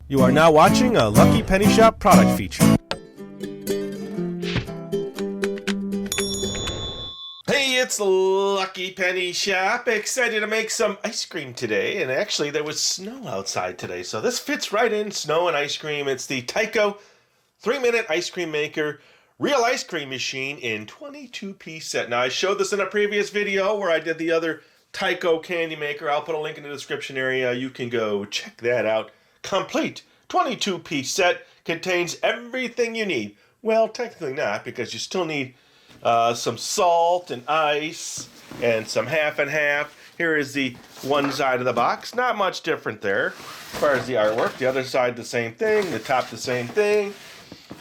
You are now watching a Lucky Penny Shop product feature. Hey, it's Lucky Penny Shop. Excited to make some ice cream today. And actually, there was snow outside today, so this fits right in, snow and ice cream. It's the Tyco 3-minute ice cream maker, real ice cream machine in 22-piece set. Now, I showed this in a previous video where I did the other Tyco candy maker. I'll put a link in the description area. You can go check that out. Complete 22-piece set contains everything you need. Well, technically not, because you still need some salt and ice and some half and half. Here is the one side of the box. Not much different there as far as the artwork. The other side the same thing. The top the same thing.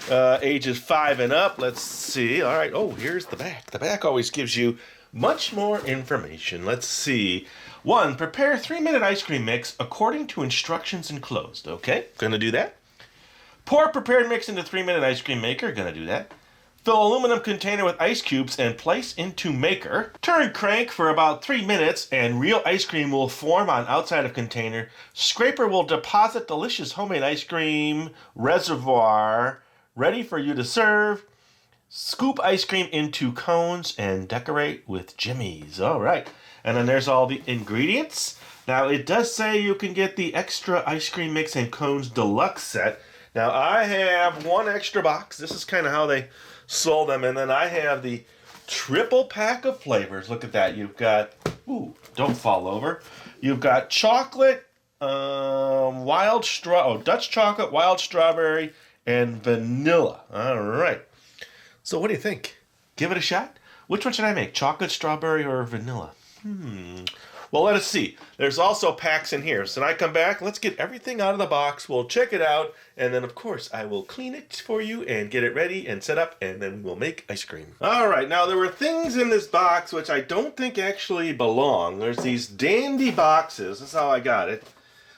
Ages 5 and up. Let's see. All right. Oh, here's the back. The back always gives you much more information. Let's see. 1. Prepare 3-minute ice cream mix according to instructions enclosed. Okay, gonna do that. Pour prepared mix into 3-minute ice cream maker. Gonna do that. Fill aluminum container with ice cubes and place into maker. Turn crank for about 3 minutes and real ice cream will form on outside of container. Scraper will deposit delicious homemade ice cream reservoir ready for you to serve. Scoop ice cream into cones and decorate with jimmies. All right. And then there's all the ingredients. Now, it does say you can get the extra ice cream mix and cones deluxe set. Now, I have one extra box. This is kind of how they sold them. And then I have the triple pack of flavors. Look at that. You've got, ooh, don't fall over. You've got chocolate, Dutch chocolate, wild strawberry, and vanilla. All right. So what do you think? Give it a shot? Which one should I make? Chocolate, strawberry, or vanilla? Well, let us see. There's also packs in here. So when I come back, let's get everything out of the box. We'll check it out. And then, of course, I will clean it for you and get it ready and set up. And then we'll make ice cream. All right. Now, there were things in this box which I don't think actually belong. There's these dandy boxes. That's how I got it.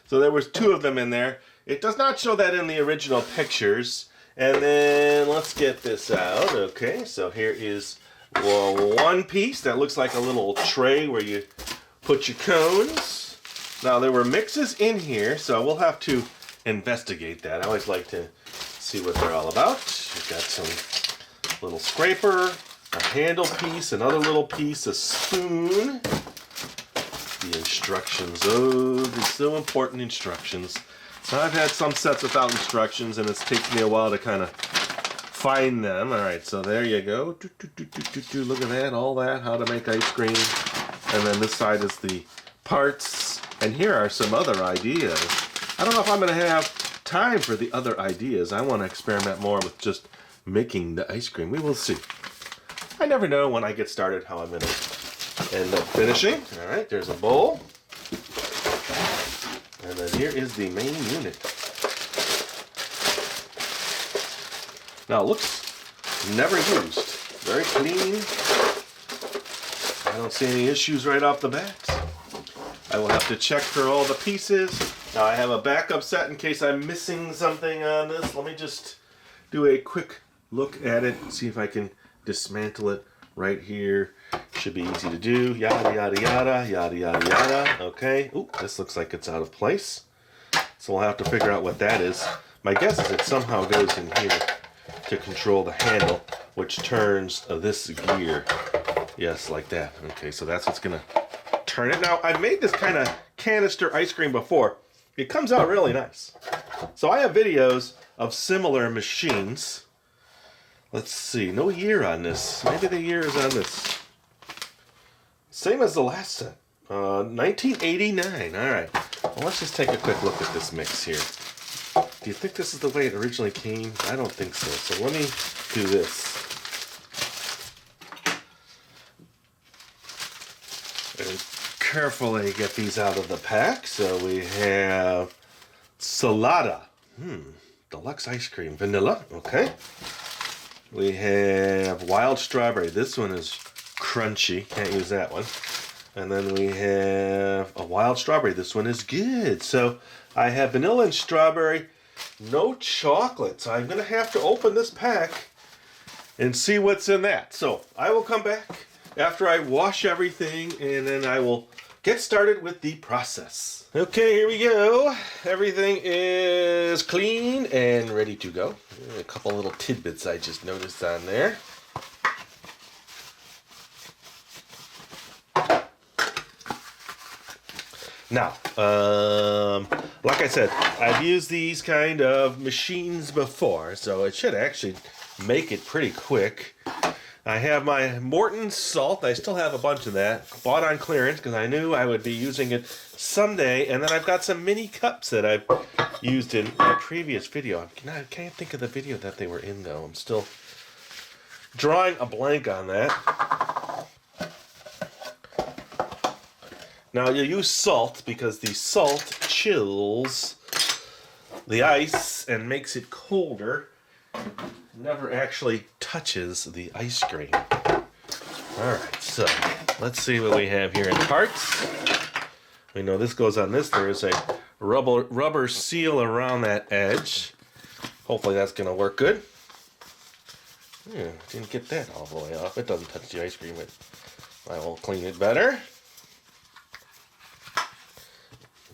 So there was 2 of them in there. It does not show that in the original pictures. And then let's get this out. Okay, so here is one piece that looks like a little tray where you put your cones. Now, there were mixes in here, so we'll have to investigate that. I always like to see what they're all about. You've got some little scraper, a handle piece, another little piece, a spoon. The instructions. Oh, they're so important, instructions. So I've had some sets without instructions, and it's taken me a while to kind of find them. All right, so there you go. Look at that, all that, how to make ice cream. And then this side is the parts. And here are some other ideas. I don't know if I'm going to have time for the other ideas. I want to experiment more with just making the ice cream. We will see. I never know when I get started how I'm going to end up finishing. All right, there's a bowl. And then here is the main unit. Now it looks never used. Very clean. I don't see any issues right off the bat. I will have to check for all the pieces. Now I have a backup set in case I'm missing something on this. Let me just do a quick look at it and see if I can dismantle it right here. Should be easy to do. Yada, yada, yada, yada, yada, yada. Okay. Ooh, this looks like it's out of place. So we'll have to figure out what that is. My guess is it somehow goes in here to control the handle, which turns this gear. Yes, like that. Okay, so that's what's going to turn it. Now, I've made this kind of canister ice cream before. It comes out really nice. So I have videos of similar machines. Let's see. No year on this. Maybe the year is on this. Same as the last set. 1989. All right. Well, let's just take a quick look at this mix here. Do you think this is the way it originally came? I don't think so. So let me do this. And carefully get these out of the pack. So we have Salada. Deluxe ice cream. Vanilla. Okay. We have wild strawberry. This one is crunchy. Can't use that one. And then we have a wild strawberry. This one is good. So I have vanilla and strawberry. No chocolate. So I'm going to have to open this pack and see what's in that. So I will come back after I wash everything, and then I will get started with the process. Okay, here we go. Everything is clean and ready to go. A couple little tidbits I just noticed on there. Now, like I said, I've used these kind of machines before, so it should actually make it pretty quick. I have my Morton salt. I still have a bunch of that. Bought on clearance because I knew I would be using it someday. And then I've got some mini cups that I've used in a previous video. I can't think of the video that they were in, though. I'm still drawing a blank on that. Now, you use salt because the salt chills the ice and makes it colder. Never actually touches the ice cream. Alright, so let's see what we have here in parts. We know this goes on this. There is a rubber seal around that edge. Hopefully that's going to work good. Yeah, didn't get that all the way off. It doesn't touch the ice cream, but I will clean it better.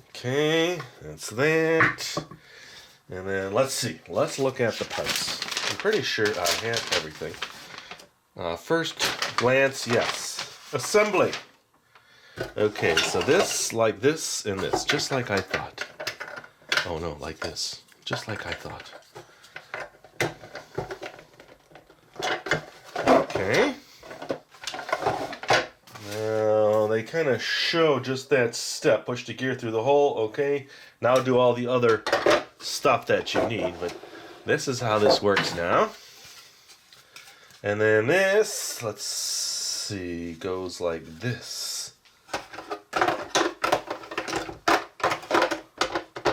Okay, that's that. And then let's see. Let's look at the parts. I'm pretty sure I have everything. First glance, yes. Assembly. Okay, so this, like this, and this. Just like I thought. Oh no, like this. Just like I thought. Okay. Now, they kind of show just that step. Push the gear through the hole. Okay. Now do all the other stuff that you need. But this is how this works now. And then this, let's see, goes like this.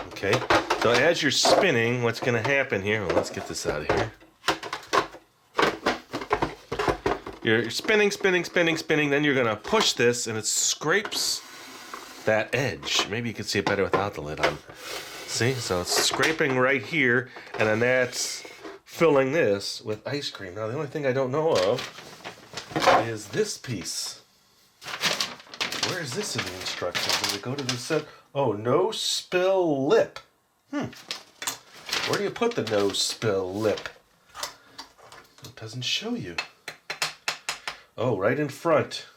Okay, so as you're spinning, what's going to happen here, well, let's get this out of here. You're spinning, then you're going to push this and it scrapes that edge. Maybe you can see it better without the lid on. See, so it's scraping right here, and then that's filling this with ice cream. Now, the only thing I don't know of is this piece. Where is this in the instructions? Does it go to the set? Oh, no spill lip. Where do you put the no spill lip? It doesn't show you. Oh, right in front.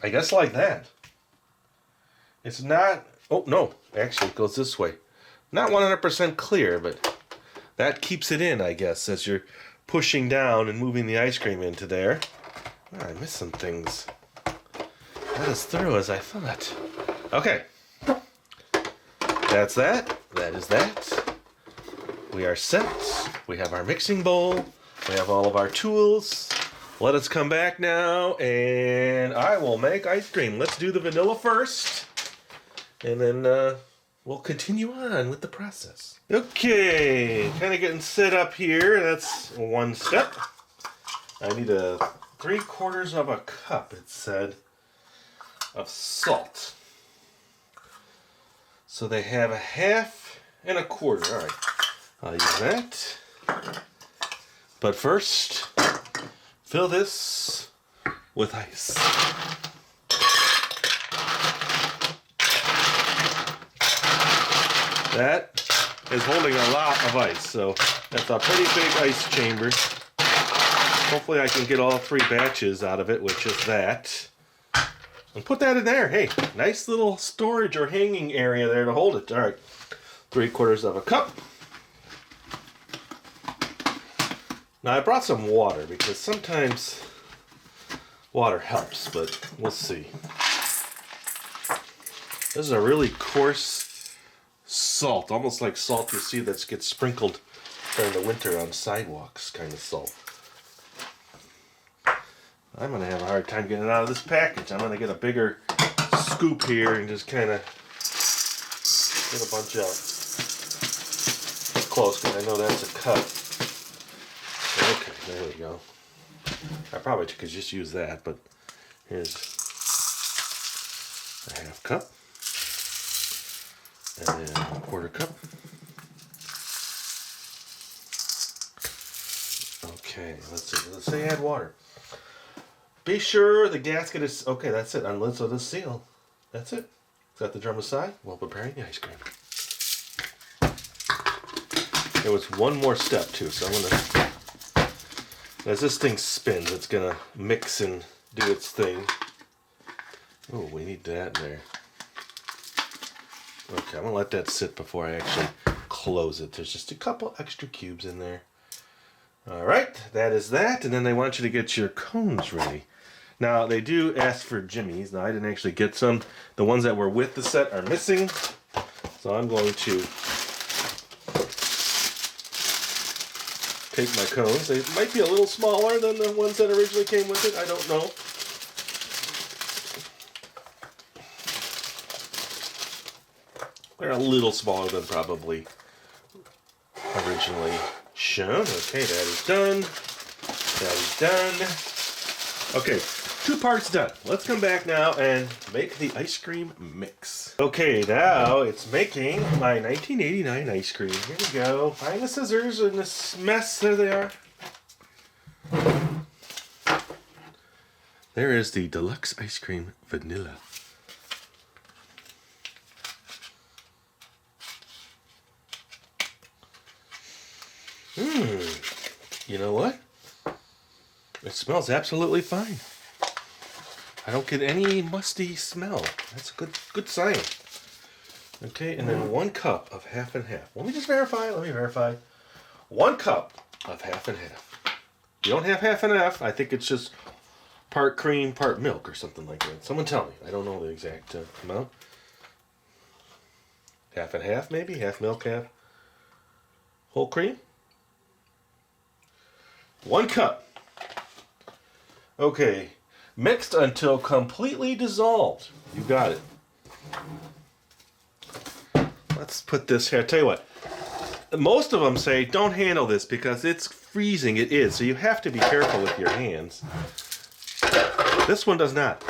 I guess like that. It's not, oh no, actually it goes this way. Not 100% clear, but that keeps it in, I guess, as you're pushing down and moving the ice cream into there. Oh, I missed some things. Not as thorough as I thought. Okay. That's that. That is that. We are set. We have our mixing bowl. We have all of our tools. Let us come back now, and I will make ice cream. Let's do the vanilla first, and then we'll continue on with the process. Okay, kind of getting set up here. That's one step. I need a 3/4 of a cup, it said, of salt. So they have 1/2 and 1/4. All right, I'll use that. But first, fill this with ice. That is holding a lot of ice, so that's a pretty big ice chamber. Hopefully I can get all 3 batches out of it with just that. And put that in there. Hey, nice little storage or hanging area there to hold it. All right, 3/4 of a cup. Now I brought some water because sometimes water helps, but we'll see. This is a really coarse salt, almost like salt you see that gets sprinkled during the winter on sidewalks kind of salt. I'm going to have a hard time getting it out of this package. I'm going to get a bigger scoop here and just kind of get a bunch out. Close, because I know that's a cup. Okay, there we go. I probably could just use that, but here's a 1/2 cup. And then a 1/4 cup. Okay. Okay, let's see. Let's say add water. Be sure the gasket is... Okay, that's it. Unless with the seal. That's it. Set the drum aside while preparing the ice cream. There was one more step too, so I'm going to... As this thing spins, it's going to mix and do its thing. Oh, we need that in there. Okay, I'm going to let that sit before I actually close it. There's just a couple extra cubes in there. Alright, that is that. And then they want you to get your cones ready. Now, they do ask for jimmies. Now, I didn't actually get some. The ones that were with the set are missing. So I'm going to take my cones. They might be a little smaller than the ones that originally came with it. I don't know. They're a little smaller than probably originally shown. Okay, that is done. That is done. Okay, 2 parts done. Let's come back now and make the ice cream mix. Okay, now it's making my 1989 ice cream. Here we go. Find the scissors in this mess. There they are. There is the deluxe ice cream vanilla. You know what? It smells absolutely fine. I don't get any musty smell. That's a good sign. Okay, and then 1 cup of half and half. Let me just verify. Let me verify. 1 cup of half and half. You don't have half and half. I think it's just part cream, part milk or something like that. Someone tell me. I don't know the exact amount. Half and half maybe? Half milk, half whole cream? 1 cup. Okay. Mixed until completely dissolved. You got it. Let's put this here. I'll tell you what. Most of them say don't handle this because it's freezing. It is. So you have to be careful with your hands. This one does not.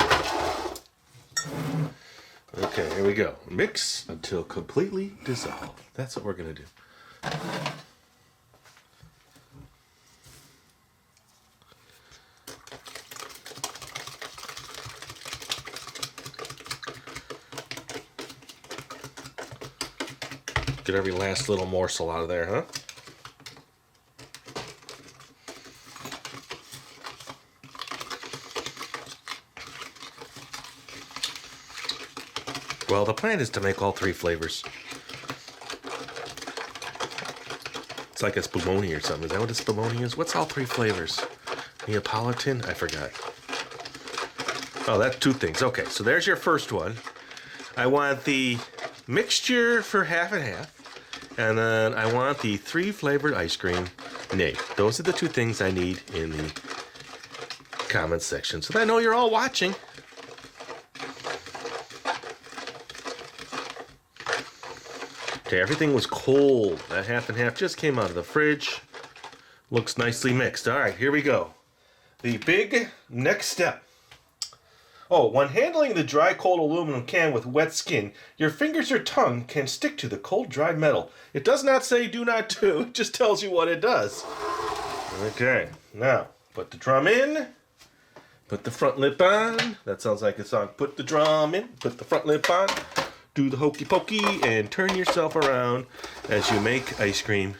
Okay, here we go. Mix until completely dissolved. That's what we're going to do. Get every last little morsel out of there, huh? Well, the plan is to make all 3 flavors. It's like a spumoni or something. Is that what a spumoni is? What's all 3 flavors? Neapolitan? I forgot. Oh, that's 2 things. Okay, so there's your first one. I want the mixture for half and half. And then I want the 3 flavored ice cream. Nay, those are the 2 things I need in the comment section so that I know you're all watching. Okay, everything was cold. That half and half just came out of the fridge. Looks nicely mixed. All right, here we go. The big next step. Oh, when handling the dry cold aluminum can with wet skin, your fingers or tongue can stick to the cold dry metal. It does not say do not do, it just tells you what it does. Okay, now put the drum in, put the front lip on. That sounds like a song. Put the drum in, put the front lip on, do the hokey pokey, and turn yourself around as you make ice cream.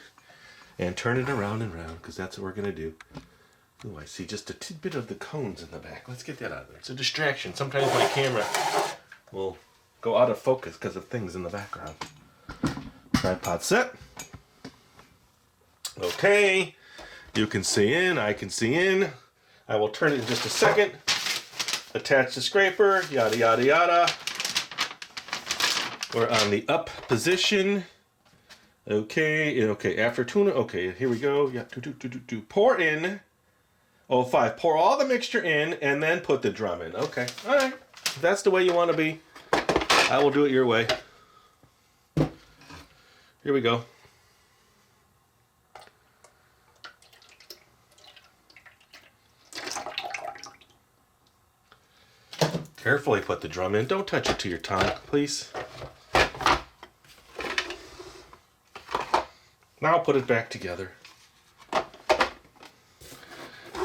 And turn it around and round, because that's what we're going to do. Ooh, I see just a tidbit of the cones in the back. Let's get that out of there. It's a distraction. Sometimes my camera will go out of focus because of things in the background. Tripod set. Okay. You can see in. I can see in. I will turn it in just a second. Attach the scraper. Yada, yada, yada. We're on the up position. Okay. Okay. After tuna. Okay. Here we go. Yeah. Pour in. Oh, 5. Pour all the mixture in and then put the drum in. Okay. All right. If that's the way you want to be, I will do it your way. Here we go. Carefully put the drum in. Don't touch it to your tongue, please. Now put it back together.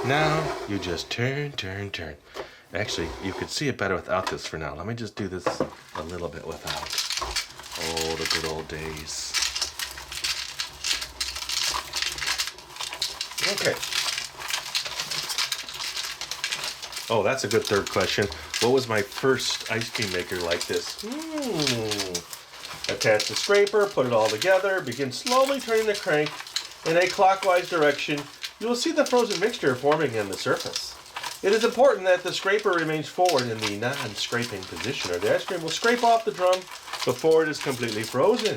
Now you just turn. Actually, you could see it better without this for now. Let me just do this a little bit without. Oh, the good old days. Okay. Oh, that's a good third question. What was my first ice cream maker like this? Attach the scraper, put it all together, begin slowly turning the crank in a clockwise direction. You will see the frozen mixture forming in the surface. It is important that the scraper remains forward in the non-scraping position, or the ice cream will scrape off the drum before it is completely frozen.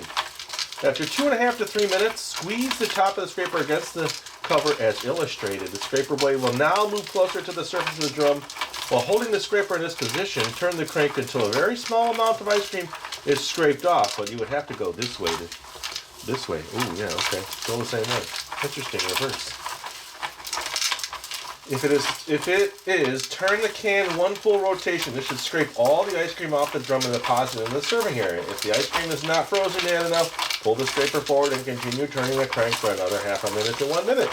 After 2.5 to 3 minutes, squeeze the top of the scraper against the cover as illustrated. The scraper blade will now move closer to the surface of the drum. While holding the scraper in this position, turn the crank until a very small amount of ice cream is scraped off, but you would have to go this way. This way. Ooh, yeah, okay. Go the same way. Interesting, reverse. If it is, turn the can one full rotation. This should scrape all the ice cream off the drum and deposit it in the serving area. If the ice cream is not frozen yet enough, pull the scraper forward and continue turning the crank for another half a minute to 1 minute.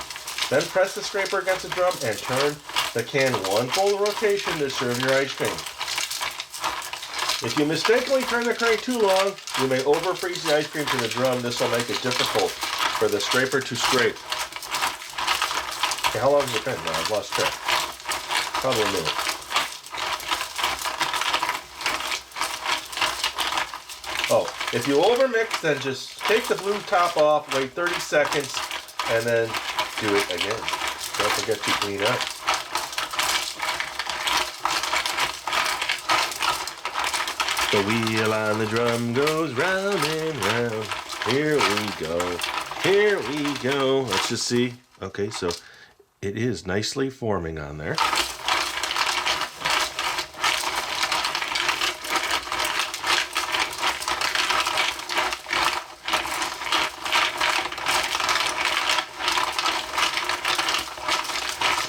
Then press the scraper against the drum and turn the can one full rotation to serve your ice cream. If you mistakenly turn the crank too long, you may overfreeze the ice cream to the drum. This will make it difficult for the scraper to scrape. Okay, how long has it been now? I've lost track. Probably a minute. Oh, if you overmix, then just take the blue top off, wait 30 seconds, and then do it again. Don't forget to clean up. The wheel on the drum goes round and round. Here we go. Here we go. Let's just see. Okay, so it is nicely forming on there.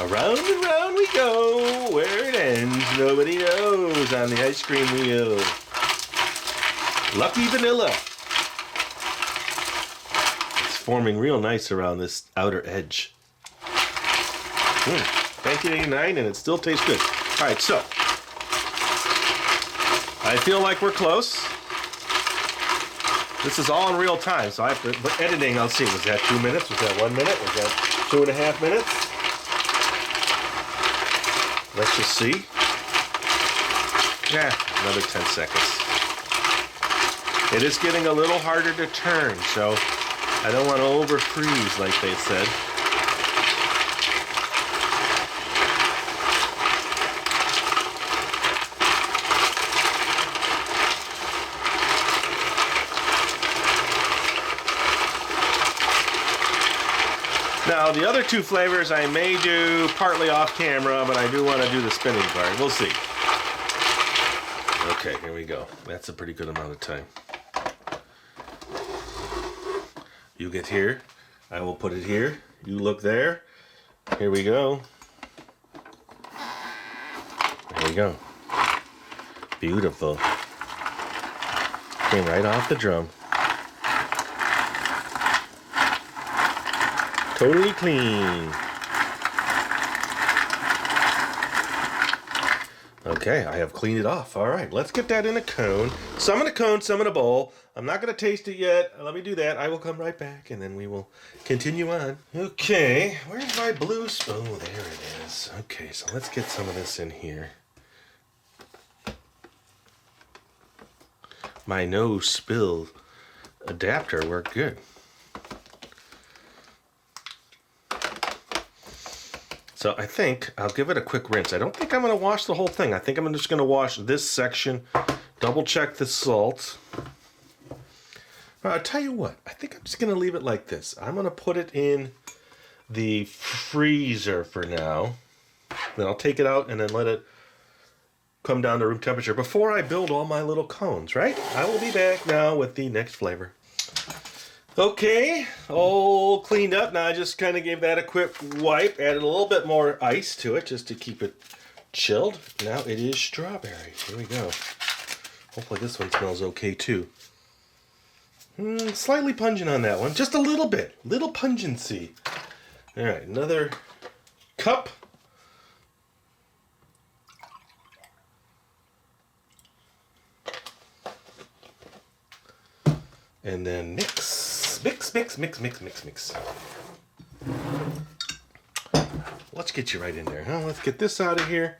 Around and round we go. Where it ends, nobody knows on the ice cream wheel. Lucky Vanilla. It's forming real nice around this outer edge. 1989 and it still tastes good. All right, so I feel like we're close. This is all in real time, so I have to, but editing, I'll see. Was that 2 minutes? Was that 1 minute? Was that 2.5 minutes? Let's just see. Yeah, another 10 seconds. It is getting a little harder to turn, so I don't want to over freeze like they said. Now, the other two flavors I may do partly off camera, but I do want to do the spinning part. We'll see. Okay, here we go. That's a pretty good amount of time. You get here. I will put it here. You look there. Here we go. There we go. Beautiful. Came right off the drum. Totally clean. Okay, I have cleaned it off. All right, let's get that in a cone. Some in a cone, some in a bowl. I'm not going to taste it yet. Let me do that. I will come right back, and then we will continue on. Okay, where's my blue spoon? Oh, there it is. Okay, so let's get some of this in here. My no spill adapter worked good. So I think I'll give it a quick rinse. I don't think I'm going to wash the whole thing. I think I'm just going to wash this section, double check the salt. I'll tell you what, I think I'm just going to leave it like this. I'm going to put it in the freezer for now. Then I'll take it out and then let it come down to room temperature before I build all my little cones, right? I will be back now with the next flavor. Okay, all cleaned up. Now I just kind of gave that a quick wipe, added a little bit more ice to it just to keep it chilled. Now it is strawberry. Here we go. Hopefully this one smells okay too. Slightly pungent on that one, just a little bit, little pungency. All right, another cup And then mix, mix, mix, mix, mix, mix, mix. Let's get you right in there. Huh? Let's get this out of here.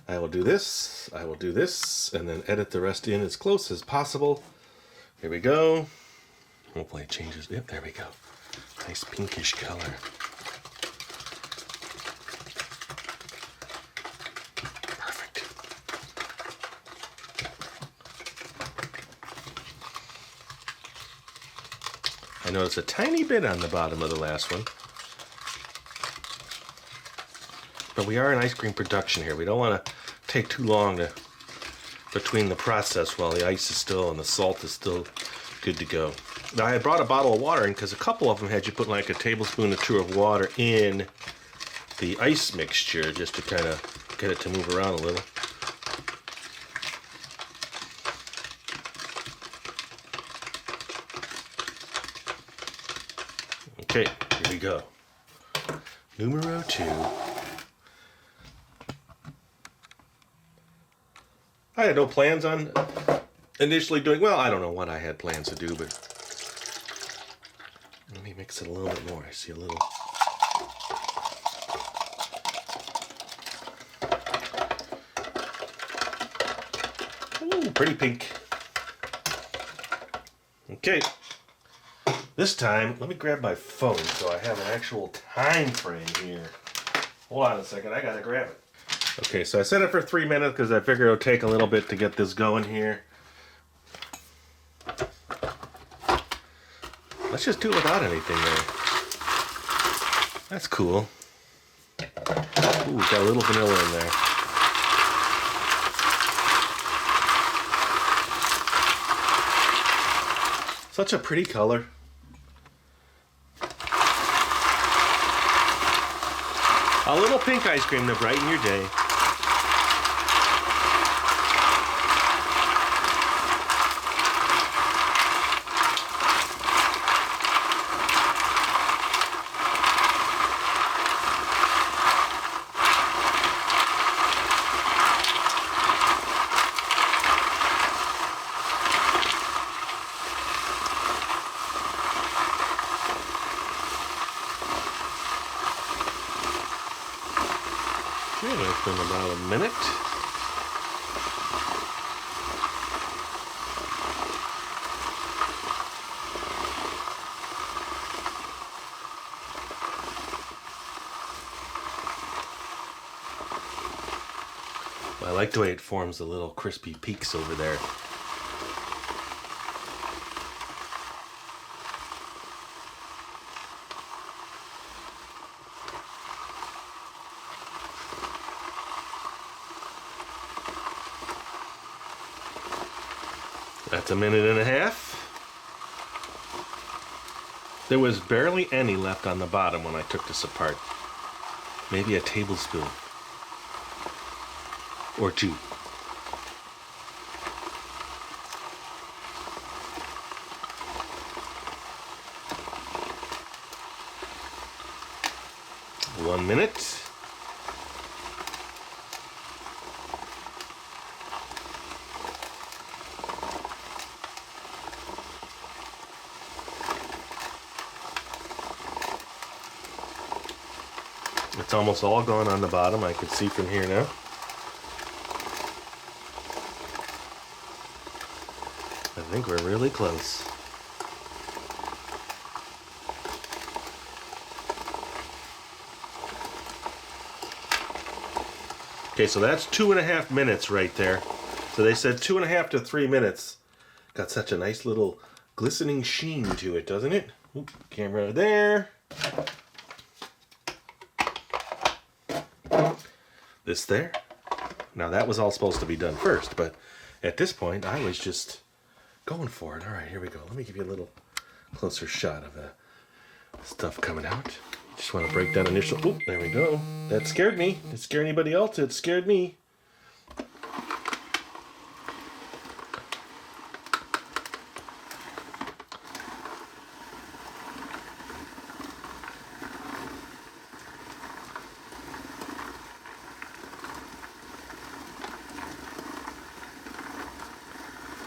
I will do this, I will do this, and then edit the rest in as close as possible. Here we go. Hopefully it changes. Yep, there we go. Nice pinkish color. Perfect. I noticed a tiny bit on the bottom of the last one. But we are in ice cream production here. We don't want to take too long between the process while the ice is still and the salt is still good to go. Now I brought a bottle of water in because a couple of them had you put like a tablespoon or two of water in the ice mixture just to kind of get it to move around a little. Okay, here we go. Numero 2. I had no plans on initially doing, well, I don't know what I had plans to do, but let me mix it a little bit more. I see a little. Ooh, pretty pink. Okay. This time, let me grab my phone so I have an actual time frame here. Hold on a second, I gotta grab it. Okay, so I set it for 3 minutes because I figured it'll take a little bit to get this going here. Let's just do it without anything there. That's cool. Ooh, got a little vanilla in there. Such a pretty color. A little pink ice cream to brighten your day. Okay, that's been about a minute. I like the way it forms the little crispy peaks over there. That's a minute and a half. There was barely any left on the bottom when I took this apart. Maybe a tablespoon. Or 2. One minute. It's almost all gone on the bottom. I can see from here now. I think we're really close. Okay, so that's 2.5 minutes right there. So they said 2.5 to 3 minutes. Got such a nice little glistening sheen to it, doesn't it? Oop, camera there. This there. Now that was all supposed to be done first, but at this point I was just going for it. All right, here we go. Let me give you a little closer shot of the stuff coming out. Just want to break down initial. Oop, there we go. That scared me. Did it scare anybody else? It scared me.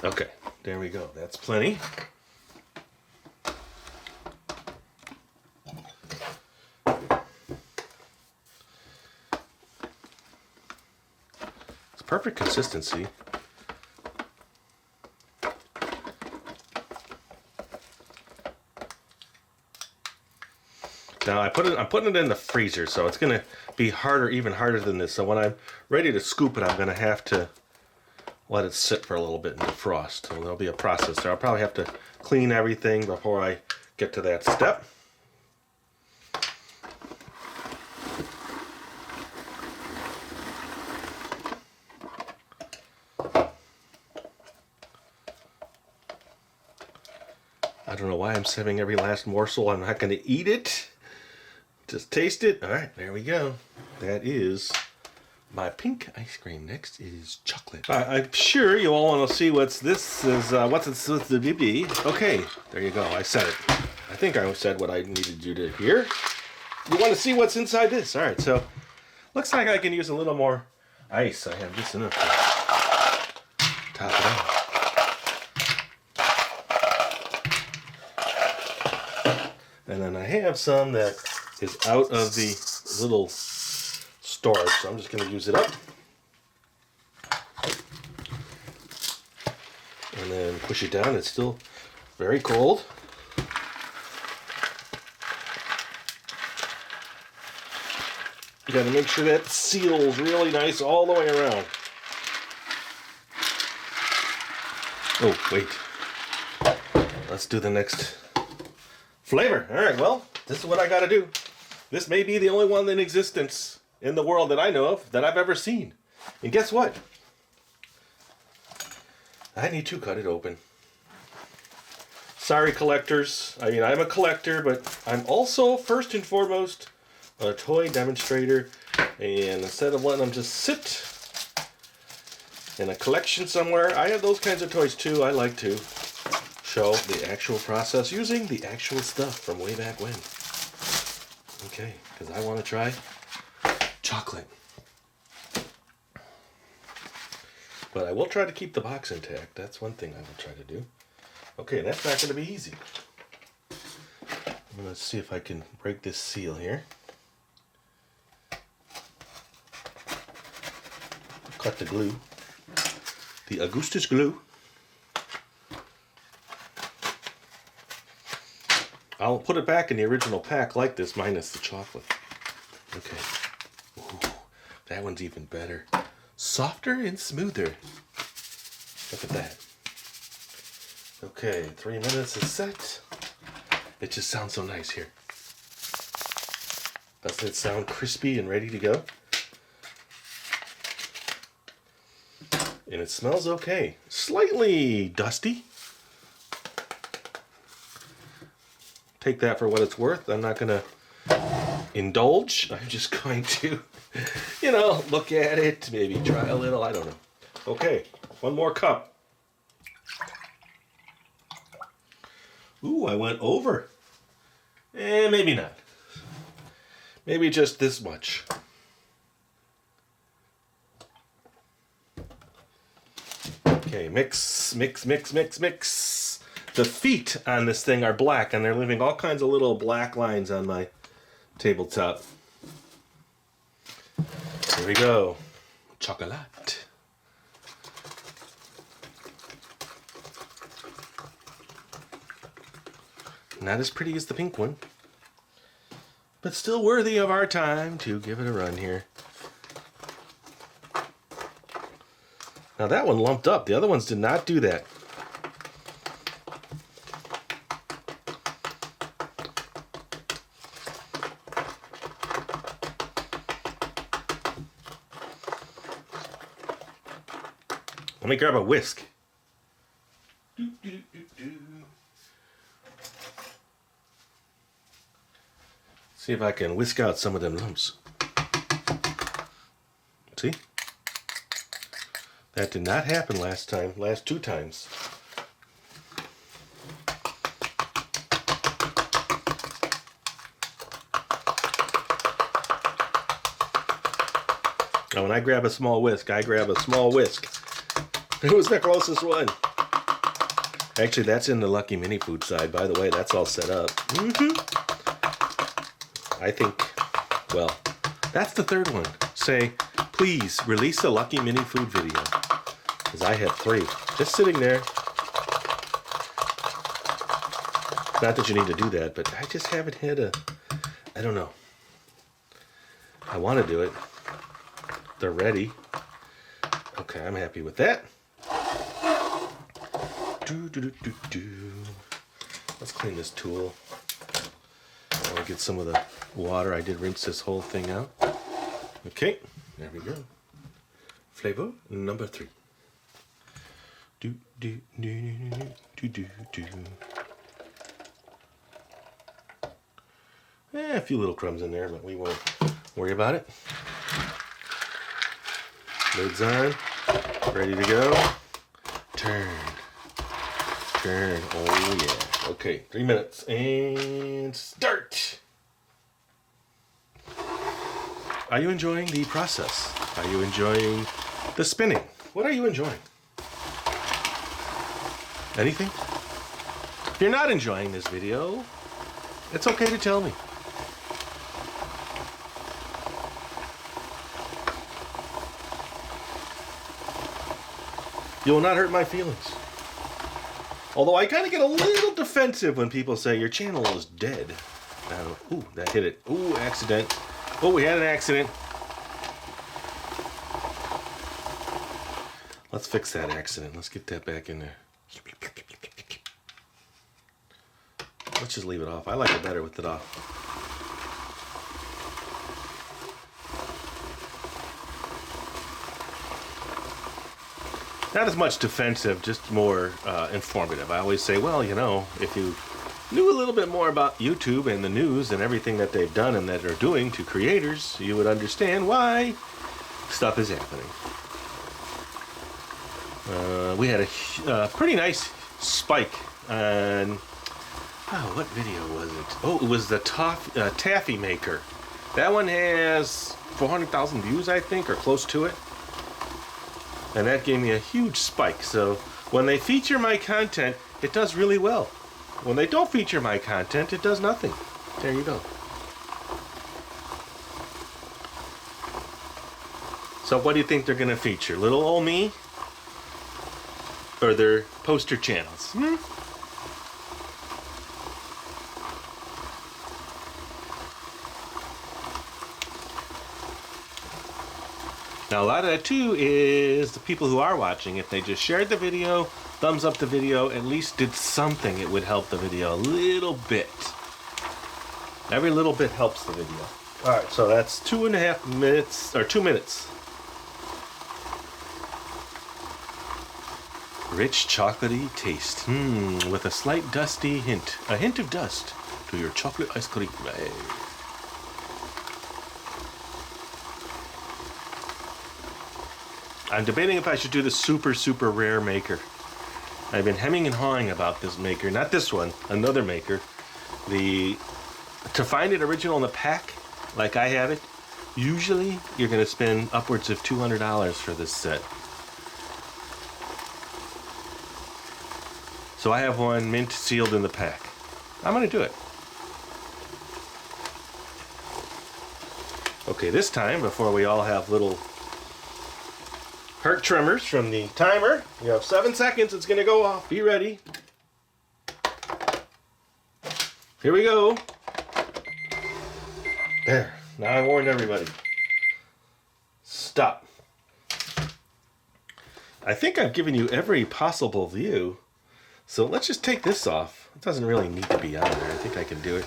Okay, there we go. That's plenty. perfect consistency. Now I'm putting it in the freezer, so it's gonna be harder, even harder than this. So when I'm ready to scoop it, I'm gonna have to let it sit for a little bit in defrost. So there'll be a process there. I'll probably have to clean everything before I get to that step. I don't know why I'm saving every last morsel. I'm not going to eat it. Just taste it. All right, there we go. That is my pink ice cream. Next is chocolate. I'm sure you all want to see what's this is. What's the BB? Okay, there you go. I said it. I think I said what I needed you to hear. You want to see what's inside this? All right, so looks like I can use a little more ice. I have just enough to top it off. And then I have some that is out of the little storage, so I'm just going to use it up. And then push it down. It's still very cold. You got to make sure that seals really nice all the way around. Oh, wait. Let's do the next flavor. All right, well, this is what I got to do. This may be the only one in existence in the world that I know of that I've ever seen. And guess what? I need to cut it open. Sorry, collectors. I mean, I'm a collector, but I'm also, first and foremost, a toy demonstrator. And instead of letting them just sit in a collection somewhere, I have those kinds of toys too. I like to show the actual process using the actual stuff from way back when. Okay, because I want to try chocolate. But I will try to keep the box intact. That's one thing I will try to do. Okay, that's not going to be easy. Let's see if I can break this seal here. Cut the glue. The Augustus glue. I'll put it back in the original pack like this, minus the chocolate. Okay. Ooh, that one's even better. Softer and smoother. Look at that. Okay, 3 minutes is set. It just sounds so nice here. Doesn't it sound crispy and ready to go? And it smells okay. Slightly dusty. Take that for what it's worth. I'm not going to indulge. I'm just going to, look at it, maybe try a little. I don't know. Okay, one more cup. Ooh, I went over. Maybe not. Maybe just this much. Okay, mix, mix, mix, mix, mix. The feet on this thing are black, and they're leaving all kinds of little black lines on my tabletop. Here we go. Chocolate. Not as pretty as the pink one, but still worthy of our time to give it a run here. Now that one lumped up. The other ones did not do that. Let me grab a whisk. See if I can whisk out some of them lumps. See? That did not happen last two times. Now when I grab a small whisk, I grab a small whisk. It was the closest one. Actually, that's in the Lucky Mini Food side. By the way, that's all set up. I think, well, that's the third one. Say please release a Lucky Mini food video. Because I have 3. Just sitting there. Not that you need to do that, but I just haven't had I don't know. I want to do it. They're ready. Okay, I'm happy with that. Let's clean this tool. I'll get some of the water. I did rinse this whole thing out. Okay, there we go. Flavor number 3. A few little crumbs in there, but we won't worry about it. Lids on. Ready to go. Turn. Turn. Oh yeah. Okay, 3 minutes. And start. Are you enjoying the process? Are you enjoying the spinning? What are you enjoying? Anything? If you're not enjoying this video, it's okay to tell me. You will not hurt my feelings. Although I kind of get a little defensive when people say your channel is dead. Ooh, that hit it. Ooh, accident. Oh, we had an accident. Let's fix that accident. Let's get that back in there. Let's just leave it off. I like it better with it off. Not as much defensive, just more informative. I always say, well, you know, if you knew a little bit more about YouTube and the news and everything that they've done and that they're doing to creators, you would understand why stuff is happening. We had a pretty nice spike on, what video was it? Oh, it was the taffy maker. That one has 400,000 views, I think, or close to it. And that gave me a huge spike. So when they feature my content, it does really well. When they don't feature my content, it does nothing. There you go. So what do you think they're going to feature? Little old me? Or their poster channels? Now a lot of that too is the people who are watching. If they just shared the video, thumbs up the video, at least did something, it would help the video a little bit. Every little bit helps the video. Alright, so that's 2.5 minutes, or 2 minutes. Rich chocolatey taste, with a slight dusty hint. A hint of dust to your chocolate ice cream. I'm debating if I should do the super, super rare maker. I've been hemming and hawing about this maker. Not this one, another maker. To find it original in the pack, like I have it, usually you're going to spend upwards of $200 for this set. So I have one mint sealed in the pack. I'm going to do it. Okay, this time, before we all have little hurt tremors from the timer, you have 7 seconds, it's going to go off. Be ready. Here we go. There. Now I warned everybody. Stop. I think I've given you every possible view. So let's just take this off. It doesn't really need to be on there. I think I can do it.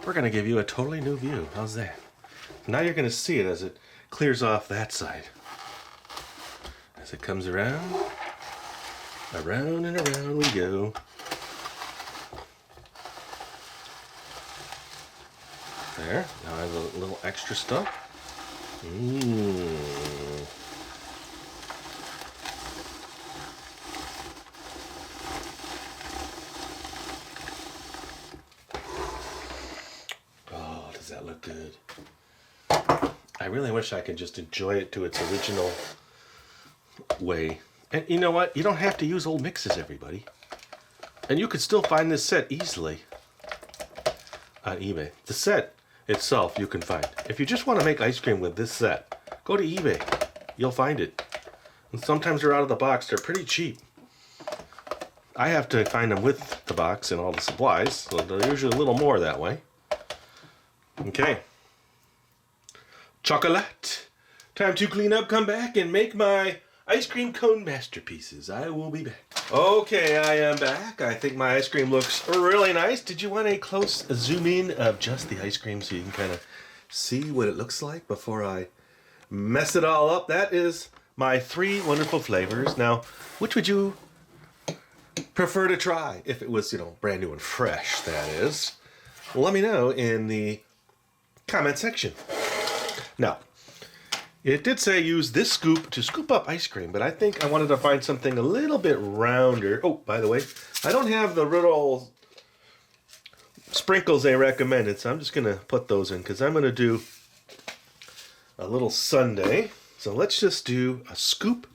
We're going to give you a totally new view. How's that? Now you're going to see it as it clears off that side. As it comes around. Around and around we go. There. Now I have a little extra stuff. Oh, does that look good? I really wish I could just enjoy it to its original way. And you know what? You don't have to use old mixes, everybody. And you could still find this set easily on eBay. The set itself you can find. If you just want to make ice cream with this set, go to eBay. you'll find it. And sometimes they're out of the box. They're pretty cheap. I have to find them with the box and all the supplies, so they're usually a little more that way. Okay. Chocolate. Time to clean up, come back, and make my ice cream cone masterpieces. I will be back. Okay, I am back. I think my ice cream looks really nice. Did you want a close zoom in of just the ice cream so you can kind of see what it looks like before I mess it all up? That is my 3 wonderful flavors. Now, which would you prefer to try if it was, brand new and fresh, that is? Well, let me know in the comment section. Now, it did say use this scoop to scoop up ice cream, but I think I wanted to find something a little bit rounder. Oh, by the way, I don't have the little sprinkles they recommended, so I'm just going to put those in because I'm going to do a little sundae. So let's just do a scoop.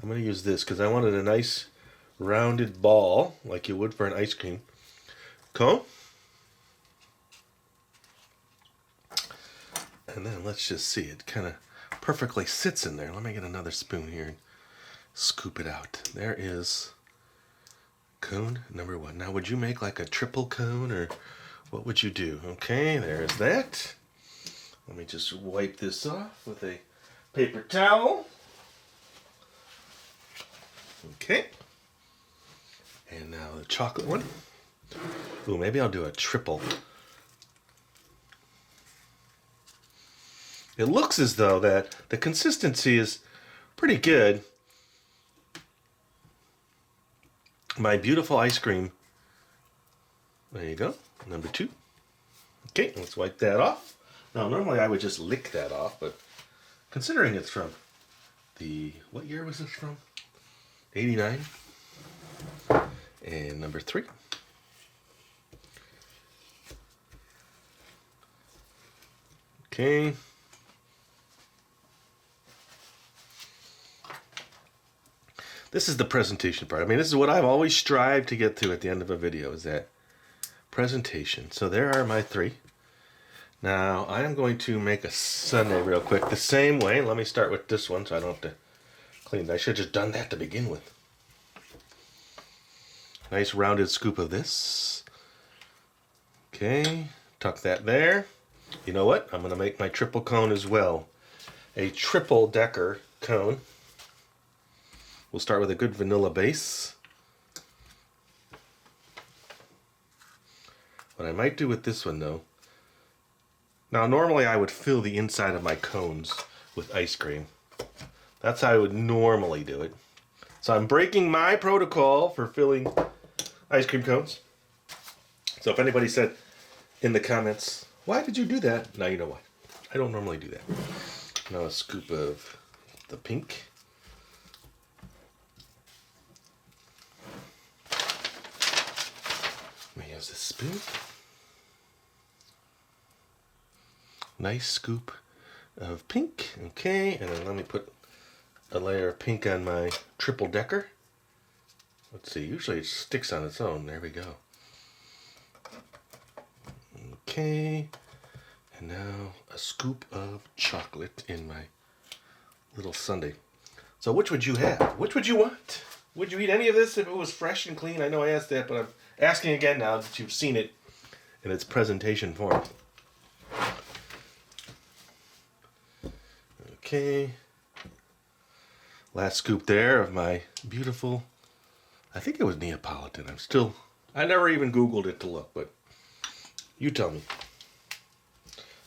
I'm going to use this because I wanted a nice rounded ball like you would for an ice cream cone. And then let's just see, it kind of perfectly sits in there. Let me get another spoon here and scoop it out. There is cone number 1. Now, would you make like a triple cone, or what would you do? Okay, there's that. Let me just wipe this off with a paper towel. Okay. And now the chocolate one. Ooh, maybe I'll do a triple. It looks as though that the consistency is pretty good. My beautiful ice cream. There you go. Number 2. Okay, let's wipe that off. Now, normally I would just lick that off, but considering it's from what year was this from? 89. And number 3. Okay. This is the presentation part. I mean, this is what I've always strived to get to at the end of a video, is that presentation. So there are my 3. Now, I am going to make a sundae real quick the same way. Let me start with this one so I don't have to clean it. I should have just done that to begin with. Nice rounded scoop of this. Okay, tuck that there. You know what? I'm going to make my triple cone as well. A triple decker cone. We'll start with a good vanilla base. What I might do with this one, though, now normally I would fill the inside of my cones with ice cream. That's how I would normally do it. So I'm breaking my protocol for filling ice cream cones. So if anybody said in the comments, why did you do that? Now you know why. I don't normally do that. Now a scoop of the pink. Let me use this spoon. Nice scoop of pink. Okay, and then let me put a layer of pink on my triple decker. Let's see, usually it sticks on its own. There we go. Okay, and now a scoop of chocolate in my little sundae. So which would you have? Which would you want? Would you eat any of this if it was fresh and clean? I know I asked that, but I'm asking again now that you've seen it in its presentation form. Okay. Last scoop there of my beautiful, I think it was Neapolitan. I never even Googled it to look, but you tell me.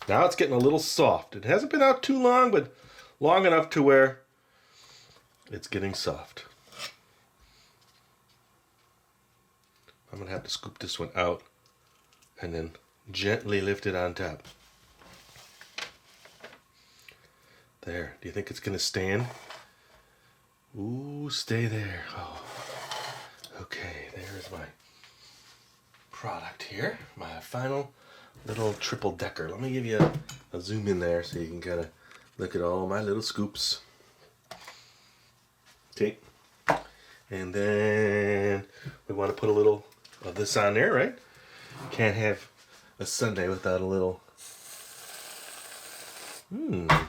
Now it's getting a little soft. It hasn't been out too long, but long enough to where it's getting soft. I'm going to have to scoop this one out and then gently lift it on top. There. Do you think it's going to stand? Ooh, stay there. Oh. Okay, there's my product here. My final little triple decker. Let me give you a zoom in there so you can kind of look at all my little scoops. Okay. And then we want to put a little of this on there, right? Can't have a sundae without a little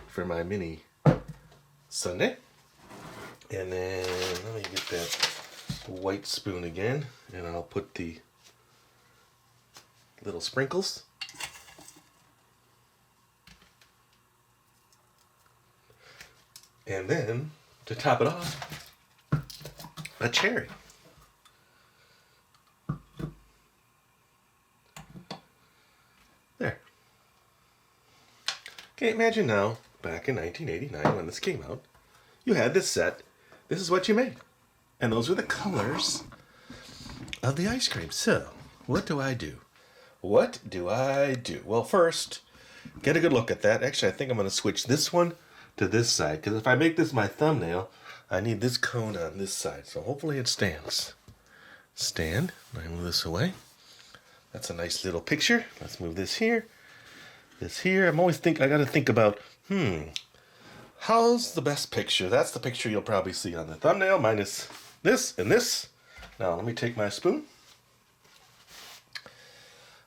for my mini sundae. And then let me get that white spoon again, and I'll put the little sprinkles. And then, to top it off, a cherry. There. Okay, imagine now, back in 1989 when this came out, you had this set. This is what you made. And those were the colors of the ice cream. So, what do I do? What do I do? Well, first, get a good look at that. Actually, I think I'm going to switch this one to this side, because if I make this my thumbnail, I need this cone on this side. So hopefully it stands. Stand. I move this away. That's a nice little picture. Let's move this here. This here. I got to think about, how's the best picture? That's the picture you'll probably see on the thumbnail, minus this and this. Now, let me take my spoon.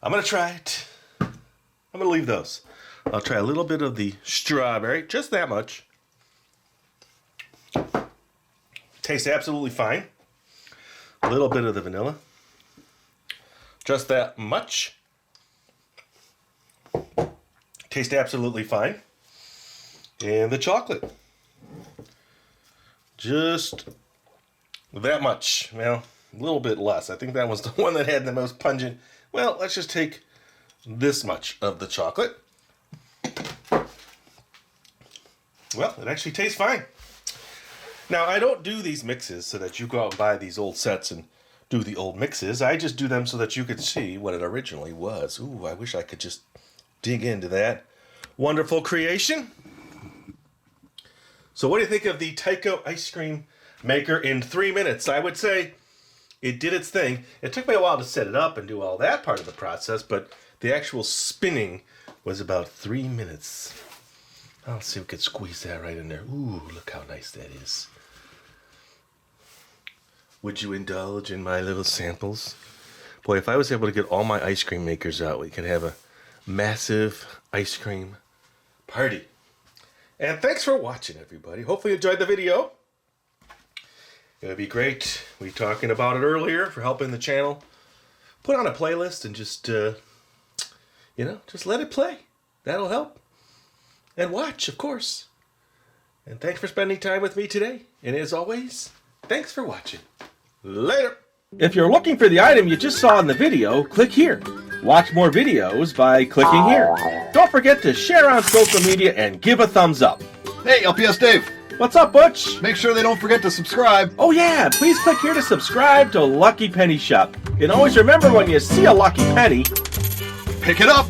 I'm going to try it. I'm going to leave those. I'll try a little bit of the strawberry, just that much. Tastes absolutely fine. A little bit of the vanilla. Just that much. Tastes absolutely fine. And the chocolate. Just that much. Well, a little bit less. I think that was the one that had the most pungent. Well, let's just take this much of the chocolate. Well, it actually tastes fine. Now, I don't do these mixes so that you go out and buy these old sets and do the old mixes. I just do them so that you could see what it originally was. Ooh, I wish I could just dig into that wonderful creation. So what do you think of the Tyco ice cream maker in 3 minutes? I would say it did its thing. It took me a while to set it up and do all that part of the process, but the actual spinning was about 3 minutes. I'll see if we can squeeze that right in there. Ooh, look how nice that is. Would you indulge in my little samples? Boy, if I was able to get all my ice cream makers out, we could have a massive ice cream party. And thanks for watching, everybody. Hopefully you enjoyed the video. It would be great. We were talking about it earlier for helping the channel. Put on a playlist and just, just let it play. That'll help. And watch, of course. And thanks for spending time with me today. And as always, thanks for watching. Later. If you're looking for the item you just saw in the video, click here. Watch more videos by clicking here. Don't forget to share on social media and give a thumbs up. Hey, LPS Dave. What's up, Butch? Make sure they don't forget to subscribe. Oh yeah, please click here to subscribe to Lucky Penny Shop. And always remember, when you see a lucky penny, pick it up.